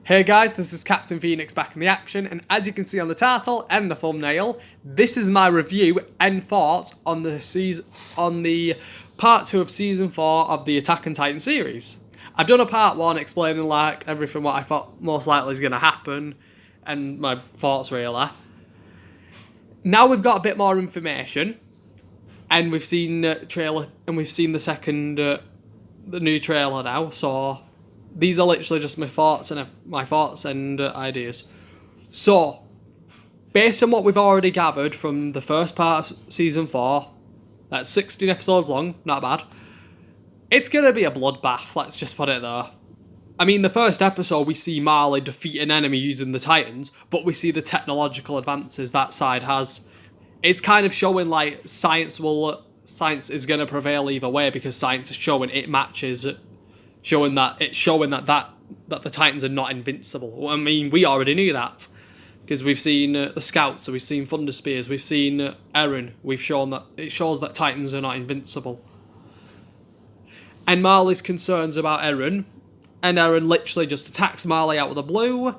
Hey guys, this is Captain Phoenix back in the action, and as you can see on the title and the thumbnail, this is my review and thoughts on the part 2 of season 4 of the Attack on Titan series. I've done a part 1 explaining like everything what I thought most likely is going to happen, and my thoughts really. Now we've got a bit more information, and we've seen the trailer, and we've seen the new trailer now, so these are literally just my thoughts and ideas. So, based on what we've already gathered from the first part of season 4, that's 16 episodes long, not bad. It's gonna be a bloodbath, let's just put it there. I mean, the first episode we see Marley defeat an enemy using the Titans, but we see the technological advances that side has. It's kind of showing like science is gonna prevail either way, because science is showing it matches. Showing that the Titans are not invincible. I mean, we already knew that because we've seen the Scouts, so we've seen Thunder Spears, we've seen Eren. We've shown that it shows that Titans are not invincible. And Marley's concerns about Eren, and Eren literally just attacks Marley out of the blue,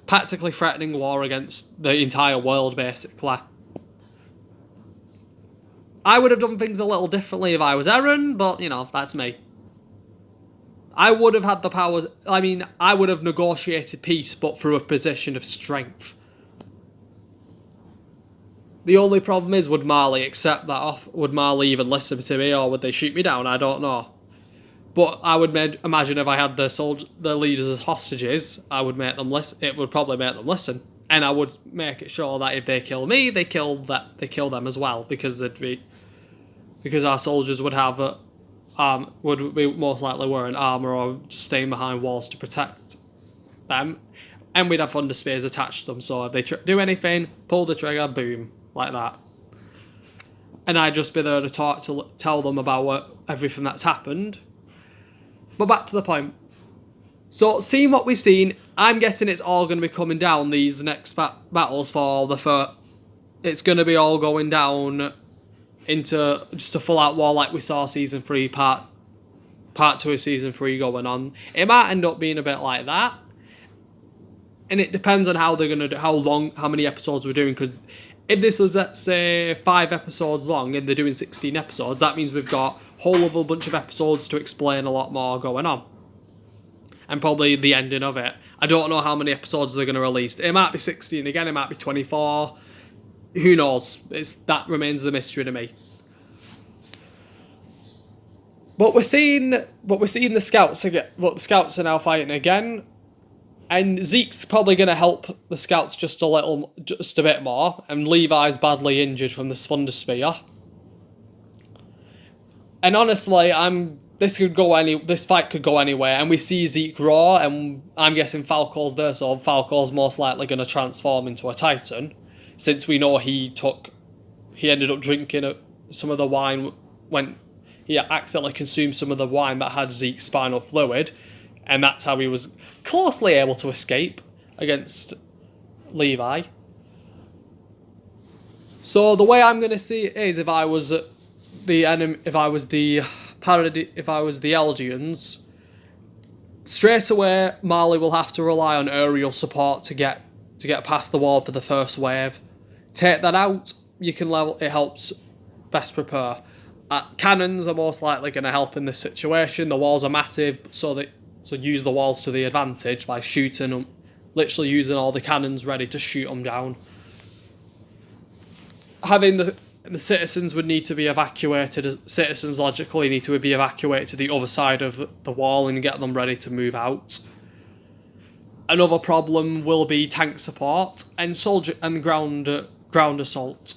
practically threatening war against the entire world, basically. I would have done things a little differently if I was Eren, but, you know, that's me. I would have had the power. I mean, I would have negotiated peace, but through a position of strength. The only problem is, would Marley accept that off? Would Marley even listen to me, or would they shoot me down? I don't know. But I would imagine if I had the leaders as hostages, I would make them listen. It would probably make them listen, and I would make it sure that if they kill me, they kill them as well, because our soldiers would have. Would be most likely wearing armour or staying behind walls to protect them. And we'd have Thunder Spears attached to them, so if they do anything, pull the trigger, boom, like that. And I'd just be there to tell them about everything that's happened. But back to the point. So, seeing what we've seen, I'm guessing it's all going to be coming down these next battles for the first. It's going to be all going down into just a full-out war like we saw season 3, part 2 of season 3 going on. It might end up being a bit like that, and it depends on how they're gonna do, how many episodes we're doing. Because if this is, let's say, 5 episodes long and they're doing 16 episodes, that means we've got a whole other bunch of episodes to explain a lot more going on, and probably the ending of it. I don't know how many episodes they're gonna release. It might be 16 again. It might be 24. Who knows? That remains the mystery to me. But we're seeing the Scouts again. But the Scouts are now fighting again, and Zeke's probably going to help the Scouts just a bit more. And Levi's badly injured from the Thunder Spear. And honestly, this fight could go anywhere. And we see Zeke raw, and I'm guessing Falco's there, so Falco's most likely going to transform into a Titan. Since we know he ended up drinking some of the wine when he accidentally consumed some of the wine that had Zeke's spinal fluid, and that's how he was closely able to escape against Levi. So the way I'm going to see it is, if I was the Eldians, straight away Marley will have to rely on aerial support to get past the wall for the first wave. Take that out, you can level. It helps best prepare. Cannons are most likely going to help in this situation. The walls are massive, so use the walls to the advantage by shooting them, literally using all the cannons ready to shoot them down. Having the citizens would need to be evacuated. Citizens logically need to be evacuated to the other side of the wall and get them ready to move out. Another problem will be tank support and soldier and ground assault,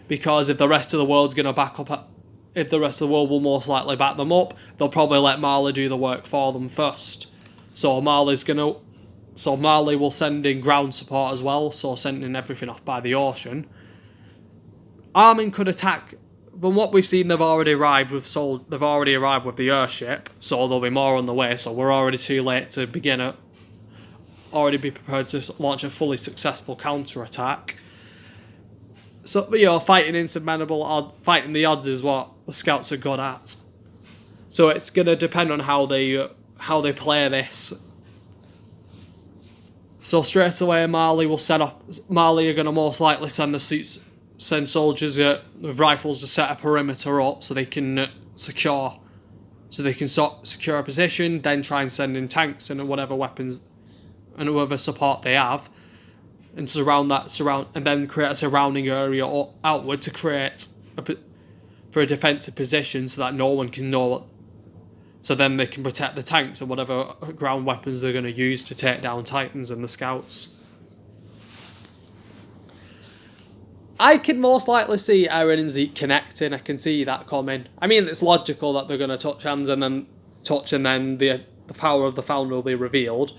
because if the rest of the world's going to back up, if the rest of the world will most likely back them up, they'll probably let Marley do the work for them first. So Marley will send in ground support as well, so sending everything off by the ocean. Armin could attack. From what we've seen, they've already arrived with the airship, so there'll be more on the way. So we're already too late to already be prepared to launch a fully successful counter-attack. So, fighting the odds is what the Scouts are good at. So it's going to depend on how they play this. So straight away, Marley are going to most likely send soldiers with rifles to set a perimeter up so they can secure a position. Then try and send in tanks and whatever weapons and whatever support they have, and and then create a surrounding area outward to create for a defensive position so that no one can know what. So then they can protect the tanks and whatever ground weapons they're going to use to take down Titans and the Scouts. I can most likely see Eren and Zeke connecting. I can see that coming. I mean, it's logical that they're going to touch hands and then the power of the Founder will be revealed.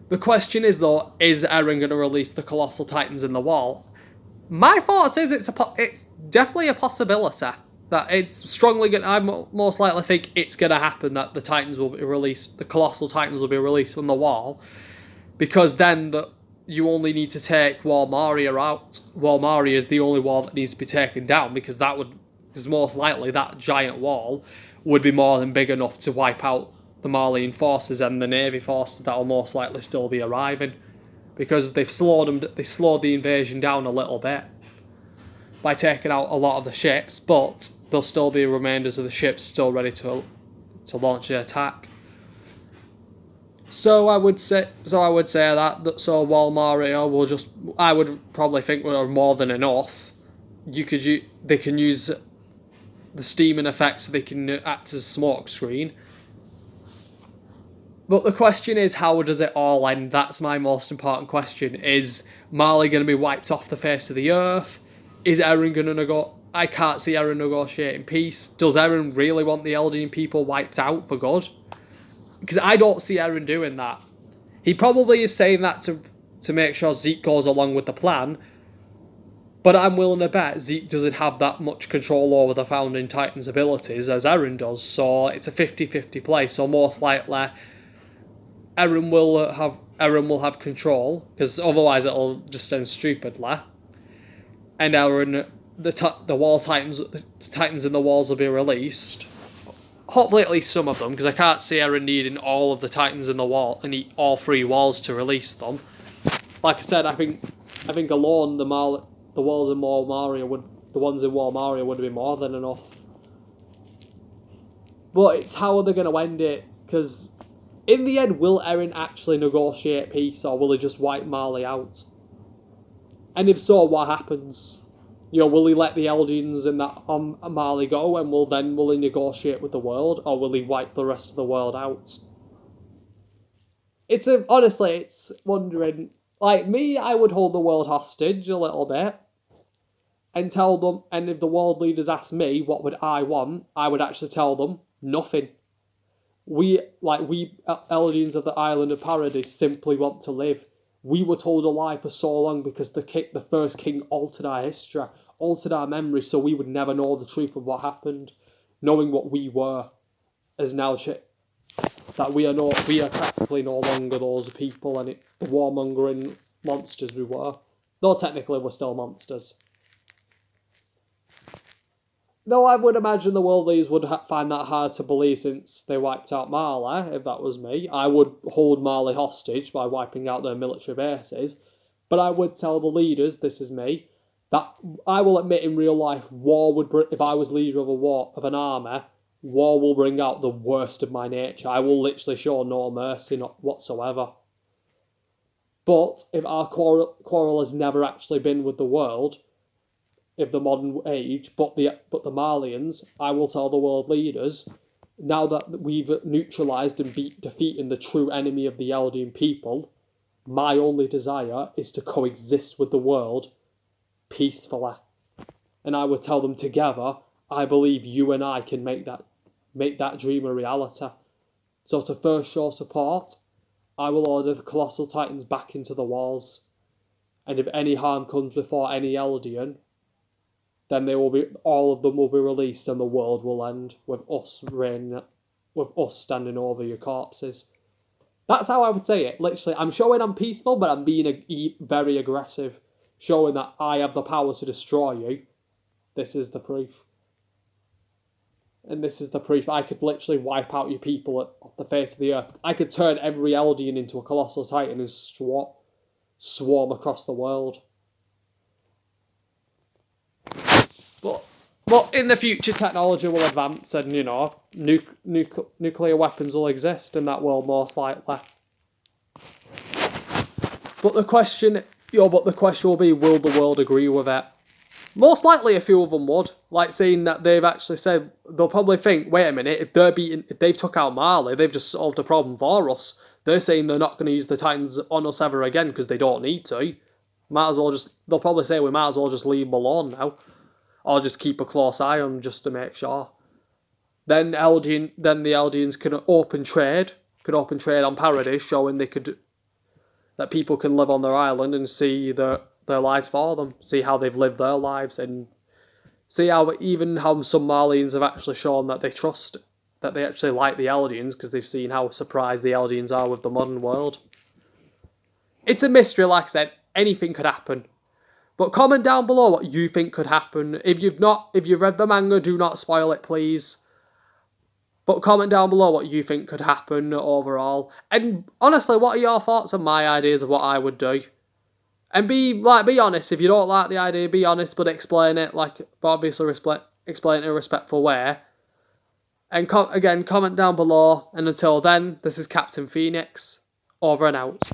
The question is, though, is Eren going to release the Colossal Titans in the wall? My thoughts is it's definitely a possibility. That it's strongly going. I most likely think it's going to happen that the Titans will be released. The Colossal Titans will be released from the wall, because then you only need to take Wall Maria out. Wall Maria is the only wall that needs to be taken down, because most likely that giant wall would be more than big enough to wipe out the Marleyan forces and the Navy forces that will most likely still be arriving, because they've slowed the invasion down a little bit by taking out a lot of the ships, but there'll still be remainders of the ships still ready to launch the attack. So I would say that Wall Maria I would probably think were more than enough. They can use the steaming effect so they can act as a smoke screen. But the question is, how does it all end? That's my most important question. Is Marley going to be wiped off the face of the earth? Is Eren going to go? I can't see Eren negotiating peace. Does Eren really want the Eldian people wiped out for good? Because I don't see Eren doing that. He probably is saying that to make sure Zeke goes along with the plan. But I'm willing to bet Zeke doesn't have that much control over the Founding Titan's abilities as Eren does. So it's a 50-50 play. So most likely Eren will have control, because otherwise it'll just end stupidly. And Eren, the Titans in the walls will be released. Hopefully at least some of them, because I can't see Eren needing all of the Titans in the wall and all three walls to release them. Like I said, I think alone the walls in Wall Maria the ones in Wall Maria would be more than enough. But it's how are they going to end it? Because in the end, will Eren actually negotiate peace, or will he just wipe Marley out? And if so, what happens? Will he let the Eldians and that Marley go, and will he negotiate with the world, or will he wipe the rest of the world out? Honestly, it's wondering. Like me, I would hold the world hostage a little bit, and tell them. And if the world leaders ask me what would I want, I would actually tell them nothing. We Eldians of the Island of Paradise simply want to live. We were told a lie for so long because the first king altered our history, altered our memory, so we would never know the truth of what happened. Knowing what we were is now that we are practically no longer those people and the warmongering monsters we were. Though technically we're still monsters. Though I would imagine the world leaders would find that hard to believe since they wiped out Marley. If that was me, I would hold Marley hostage by wiping out their military bases. But I would tell the leaders, this is me, that I will admit in real life, if I was leader of an army, war will bring out the worst of my nature. I will literally show no mercy, not whatsoever. But if our quarrel has never actually been with the world, of the modern age, but the Marleyans, I will tell the world leaders, now that we've neutralised and defeated the true enemy of the Eldian people, my only desire is to coexist with the world peacefully. And I would tell them together, I believe you and I can make that dream a reality. So to first show support, I will order the Colossal Titans back into the walls. And if any harm comes before any Eldian, then all of them will be released and the world will end with us standing over your corpses. That's how I would say it. Literally, I'm showing I'm peaceful, but I'm being very aggressive, showing that I have the power to destroy you. This is the proof. And this is the proof. I could literally wipe out your people off the face of the earth. I could turn every Eldian into a Colossal Titan and swap. swarm across the world. But in the future, technology will advance, and nuclear weapons will exist in that world most likely. But the question will be, will the world agree with it? Most likely, a few of them would. Like saying that they've actually said, they'll probably think, wait a minute, if they've took out Mali, they've just solved a problem for us. They're saying they're not going to use the Titans on us ever again because they don't need to. They'll probably say we might as well just leave them alone now. Or just keep a close eye on them just to make sure. Then the Eldians can open trade on Paradis, showing that people can live on their island and see their lives for them, see how they've lived their lives, and see how some Malians have actually shown that they actually like the Eldians because they've seen how surprised the Eldians are with the modern world. It's a mystery, like I said, anything could happen. But comment down below what you think could happen. If you've read the manga, do not spoil it, please. But comment down below what you think could happen overall. And honestly, what are your thoughts on my ideas of what I would do? And be honest. If you don't like the idea, be honest, but explain it explain it in a respectful way. And again, comment down below. And until then, this is Captain Phoenix. Over and out.